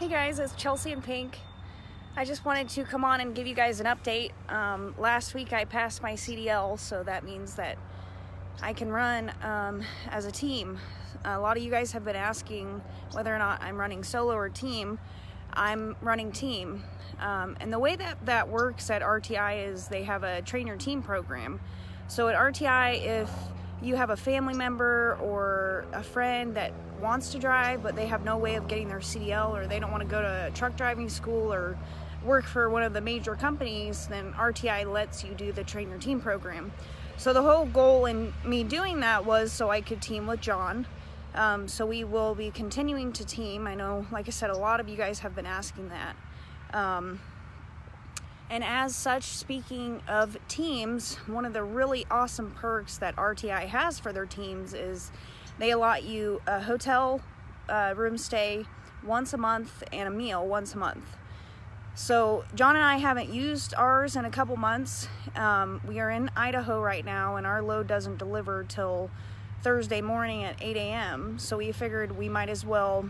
Hey guys, it's Chelsea and Pink. I just wanted to come on and give you guys an update. Last week I passed my CDL, so that means that I can run as a team. A lot of you guys have been asking whether or not I'm running solo or team. I'm running team. And the way that works at RTI is they have a train your team program. So at RTI, if you have a family member or a friend that wants to drive but they have no way of getting their CDL, or they don't want to go to truck driving school or work for one of the major companies, then RTI lets you do the train your team program. So the whole goal in me doing that was so I could team with John. So we will be continuing to team. I know, like I said, a lot of you guys have been asking that. And as such, speaking of teams, one of the really awesome perks that RTI has for their teams is they allot you a hotel room stay once a month and a meal once a month. So John and I haven't used ours in a couple months. We are in Idaho right now, and our load doesn't deliver till Thursday morning at 8 a.m. So we figured we might as well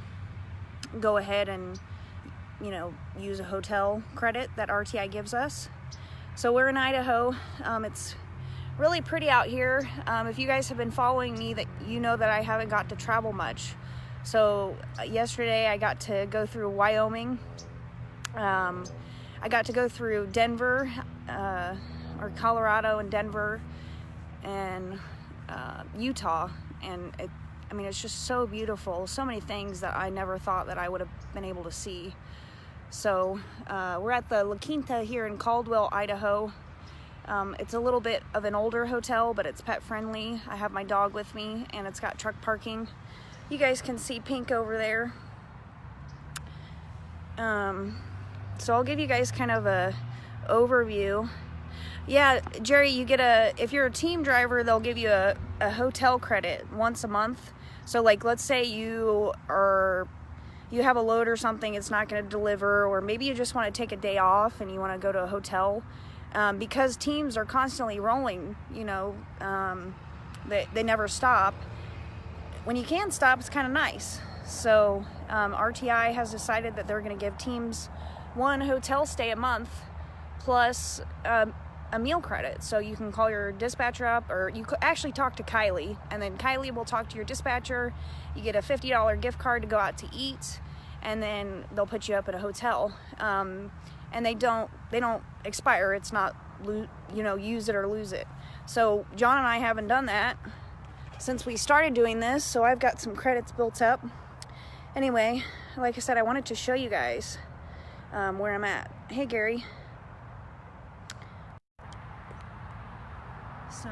go ahead and use a hotel credit that RTI gives us. So we're in Idaho. It's really pretty out here. If you guys have been following me, that you know that I haven't got to travel much. So yesterday I got to go through Wyoming. I got to go through Denver, or Colorado and Denver, and Utah, and it's just so beautiful. So many things that I never thought that I would have been able to see. So we're at the La Quinta here in Caldwell, Idaho. It's a little bit of an older hotel, but it's pet friendly. I have my dog with me, and it's got truck parking. You guys can see Pink over there. So I'll give you guys kind of a overview. Yeah, Jerry, if you're a team driver, they'll give you a hotel credit once a month. So like, let's say you have a load or something, it's not going to deliver, or maybe you just want to take a day off and you want to go to a hotel. Because teams are constantly rolling, they never stop. When you can stop, it's kind of nice. So RTI has decided that they're going to give teams one hotel stay a month plus a meal credit. So you can call your dispatcher up, or you could actually talk to Kylie, and then Kylie will talk to your dispatcher. You get a $50 gift card to go out to eat, and then they'll put you up at a hotel. And they don't expire. It's not use it or lose it. So John and I haven't done that since we started doing this, so I've got some credits built up. Anyway, like I said, I wanted to show you guys where I'm at. Hey Gary. So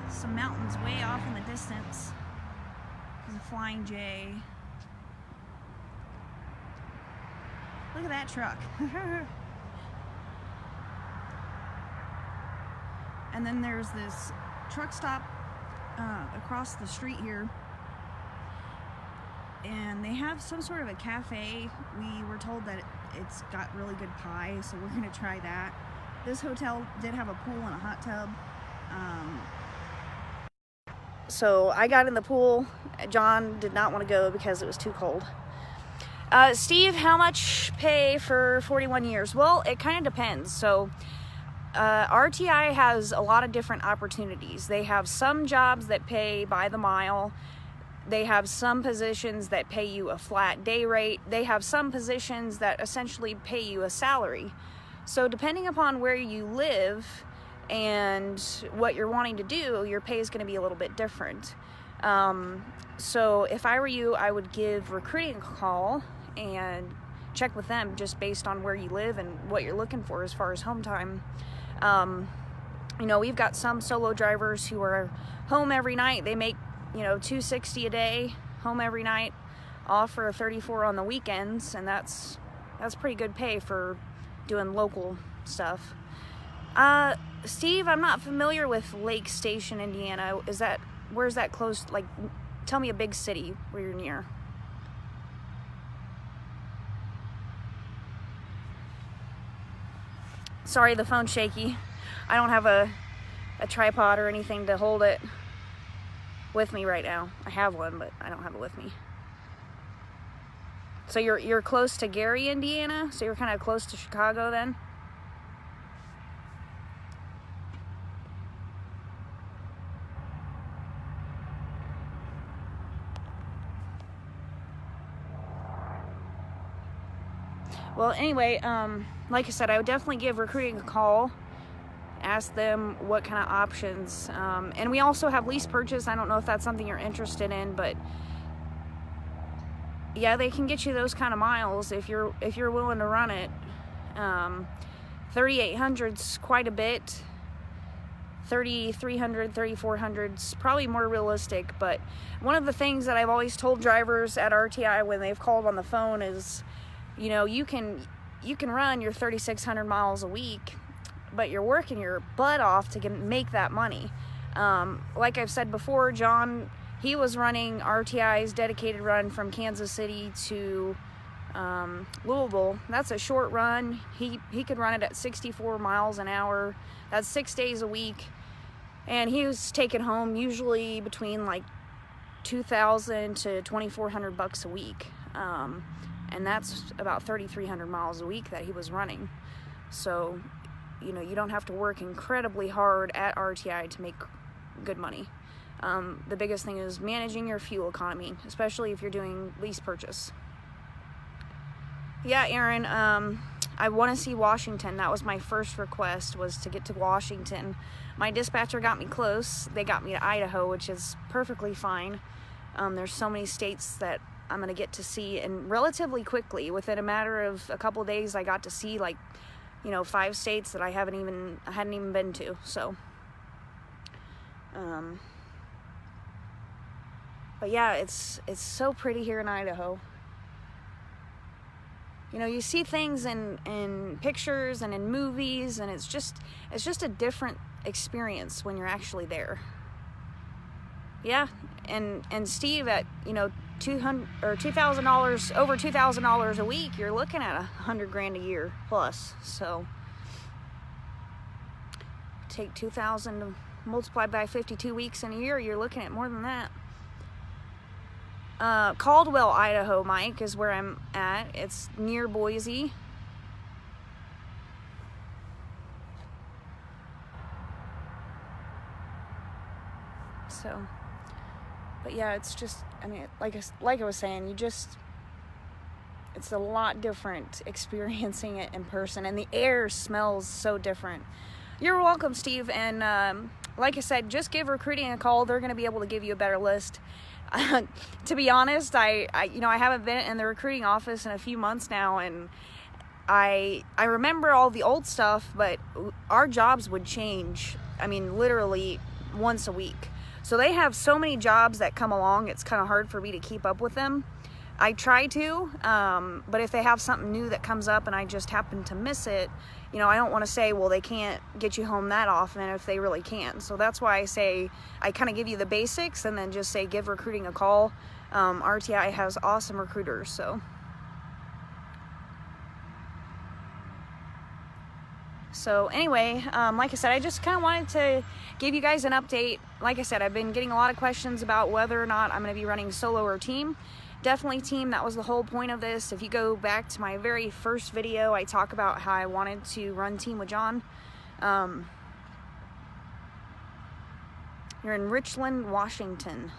some mountains way off in the distance. There's a Flying J. Look at that truck. And then there's this truck stop across the street here, and they have some sort of a cafe. We were told that it's got really good pie, so we're gonna try that. This hotel did have a pool and a hot tub. So I got in the pool. John did not want to go because it was too cold. Steve, how much pay for 41 years? Well, it kind of depends. So RTI has a lot of different opportunities. They have some jobs that pay by the mile. They have some positions that pay you a flat day rate. They have some positions that essentially pay you a salary. So depending upon where you live and what you're wanting to do, your pay is going to be a little bit different. So if I were you, I would give recruiting a call and check with them just based on where you live and what you're looking for as far as home time. We've got some solo drivers who are home every night. They make, $260 a day, home every night, off for a 34 on the weekends, and that's pretty good pay for doing local stuff. Steve, I'm not familiar with Lake Station, Indiana. Where's that close? Like, tell me a big city where you're near. Sorry, the phone's shaky. I don't have a tripod or anything to hold it with me right now. I have one, but I don't have it with me. So you're close to Gary, Indiana? So you're kind of close to Chicago then? Well, anyway, like I said, I would definitely give recruiting a call. Ask them what kind of options. And we also have lease purchase. I don't know if that's something you're interested in, but yeah, they can get you those kind of miles if you're willing to run it. 3,800's quite a bit. 3,300, 3,400's probably more realistic. But one of the things that I've always told drivers at RTI when they've called on the phone is, you know, you can run your 3,600 miles a week, but you're working your butt off to make that money. Like I've said before, John, he was running RTI's dedicated run from Kansas City to Louisville. That's a short run. He could run it at 64 miles an hour. That's 6 days a week. And he was taking home usually between like $2,000 to $2,400 a week. And that's about 3,300 miles a week that he was running. So, you know, you don't have to work incredibly hard at RTI to make good money. The biggest thing is managing your fuel economy, especially if you're doing lease purchase. Yeah, Aaron, I want to see Washington. That was my first request, was to get to Washington. My dispatcher got me close. They got me to Idaho, which is perfectly fine. There's so many states that I'm going to get to see, and relatively quickly, within a matter of a couple of days, I got to see, like, you know, 5 states that I hadn't even been to. So, but yeah, it's so pretty here in Idaho. You know, you see things in pictures and in movies, and it's just a different experience when you're actually there. Yeah, and Steve, at, you know, $2,000 over $2,000 a week, you're looking at $100,000 a year plus. So take 2,000 multiplied by 52 weeks in a year, you're looking at more than that. Caldwell, Idaho, Mike, is where I'm at. It's near Boise. So, but yeah, it's just, I mean, like I was saying, it's a lot different experiencing it in person, and the air smells so different. You're welcome, Steve, and like I said, just give recruiting a call. They're going to be able to give you a better list. To be honest, I haven't been in the recruiting office in a few months now, and I remember all the old stuff, but our jobs would change, I mean, literally once a week. So they have so many jobs that come along, it's kind of hard for me to keep up with them. I try to, but if they have something new that comes up and I just happen to miss it, you know, I don't want to say, well, they can't get you home that often if they really can. So that's why I say, I kind of give you the basics and then just say, give recruiting a call. RTI has awesome recruiters, so. So anyway, like I said, I just kind of wanted to give you guys an update. Like I said, I've been getting a lot of questions about whether or not I'm going to be running solo or team. Definitely team. That was the whole point of this. If you go back to my very first video, I talk about how I wanted to run team with John. You're in Richland, Washington.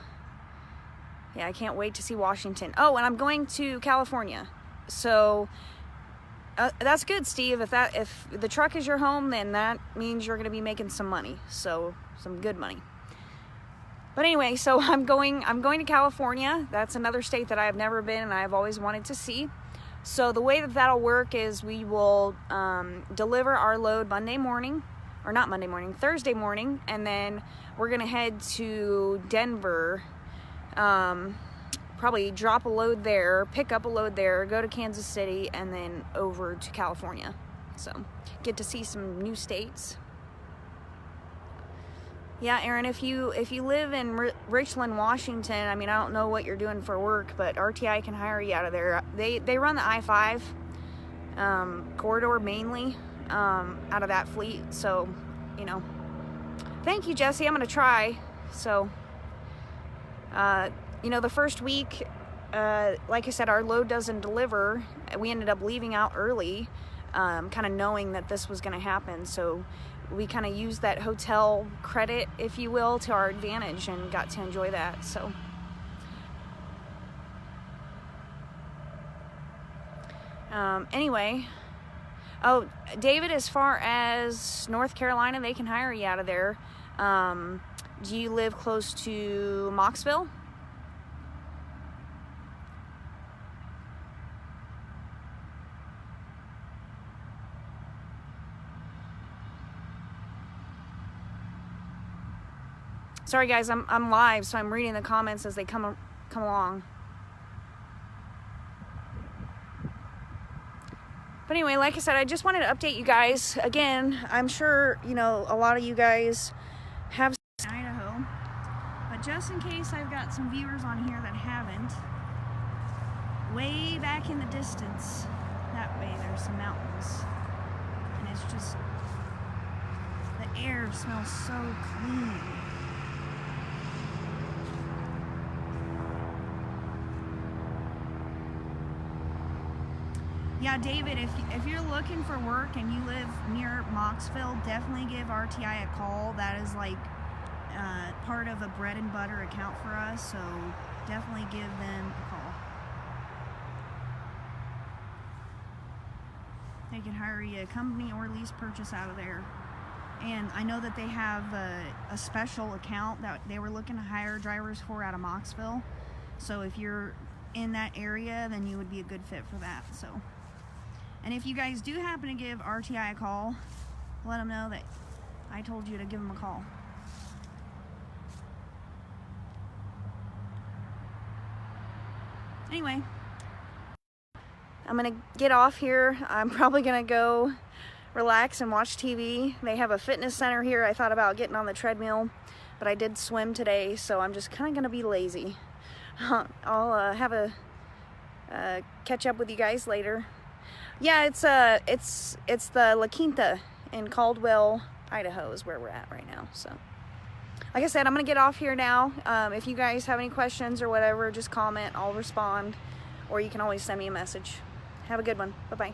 Yeah, I can't wait to see Washington. Oh, and I'm going to California. So that's good, Steve. If the truck is your home, then that means you're going to be making some money. So some good money. But anyway, so I'm going to California. That's another state that I've never been and I've always wanted to see. So the way that that'll work is we will deliver our load Thursday morning, and then we're gonna head to Denver, probably drop a load there, pick up a load there, go to Kansas City, and then over to California. So get to see some new states. Yeah, Aaron, if you live in Richland, Washington, I mean, I don't know what you're doing for work, but RTI can hire you out of there. They run the I-5 corridor mainly out of that fleet. So, you know, thank you, Jesse. I'm going to try. So, you know, the first week like I said, our load doesn't deliver. We ended up leaving out early, kind of knowing that this was going to happen. So we kind of used that hotel credit, if you will, to our advantage and got to enjoy that. So anyway, oh, David, as far as North Carolina, they can hire you out of there. Do you live close to Mocksville? Sorry guys, I'm live, so I'm reading the comments as they come along. But anyway, like I said, I just wanted to update you guys. Again, I'm sure, you know, a lot of you guys have Idaho, but just in case I've got some viewers on here that haven't, way back in the distance, that way there's some mountains, and it's just, the air smells so clean. Yeah, David, if you're looking for work and you live near Mocksville, definitely give RTI a call. That is like part of a bread and butter account for us, so definitely give them a call. They can hire you a company or lease purchase out of there. And I know that they have a special account that they were looking to hire drivers for out of Mocksville. So if you're in that area, then you would be a good fit for that. So. And if you guys do happen to give RTI a call, let them know that I told you to give them a call. Anyway, I'm gonna get off here. I'm probably gonna go relax and watch TV. They have a fitness center here. I thought about getting on the treadmill, but I did swim today, so I'm just kind of gonna be lazy. I'll have a catch up with you guys later. Yeah, it's the La Quinta in Caldwell, Idaho is where we're at right now. So, like I said, I'm gonna get off here now. If you guys have any questions or whatever, just comment. I'll respond, or you can always send me a message. Have a good one. Bye-bye.